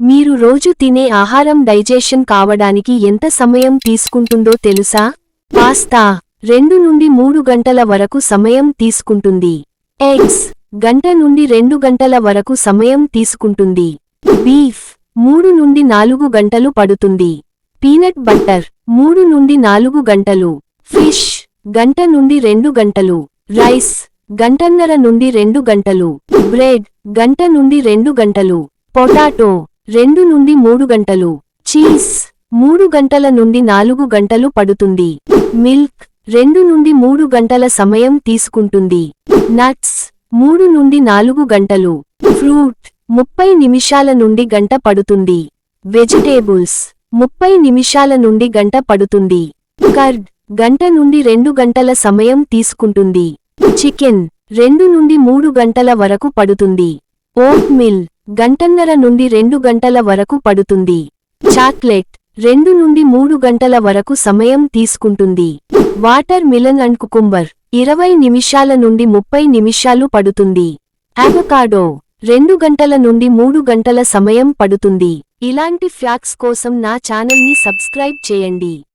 మీరు రోజు తినే ఆహారం డైజెషన్ కావడానికి ఎంత సమయం తీసుకుంటుందో తెలుసా? పాస్తా 2 నుండి 3 గంటల వరకు సమయం తీసుకుంటుంది. ఎగ్స్ గంట నుండి 2 గంటల వరకు సమయం తీసుకుంటుంది. బీఫ్ 3 నుండి 4 గంటలు పడుతుంది. పీనట్ బటర్ 3 నుండి 4 గంటలు. ఫిష్ గంట నుండి 2 గంటలు. రైస్ గంటన్నర నుండి 2 గంటలు. బ్రెడ్ గంట నుండి 2 గంటలు. పొటాటో 2 నుండి 3 గంటలు. చీజ్ 3 గంటల నుండి 4 గంటలు పడుతుంది. మిల్క్ 2 నుండి 3 గంటల సమయం తీసుకుంటుంది. నట్స్ 3 నుండి 4 గంటలు. ఫ్రూట్ 30 నిమిషాల నుండి గంట పడుతుంది. వెజిటేబుల్స్ 30 నిమిషాల నుండి గంట పడుతుంది. కర్డ్ గంట నుండి 2 గంటల సమయం తీసుకుంటుంది. చికెన్ 2 నుండి 3 గంటల వరకు పడుతుంది. ఓట్ మిల్ గంటన్నర నుండి 2 గంటల వరకు పడుతుంది. చాక్లెట్ 2 నుండి 3 గంటల వరకు సమయం తీసుకుంటుంది. వాటర్ మిలన్ అండ్ కుకుంబర్ 20 నిమిషాల నుండి 30 నిమిషాలు పడుతుంది. అవకాడో 2 గంటల నుండి 3 గంటల సమయం పడుతుంది. ఇలాంటి ఫ్యాక్ట్స్ కోసం నా ఛానల్ని సబ్స్క్రైబ్ చేయండి.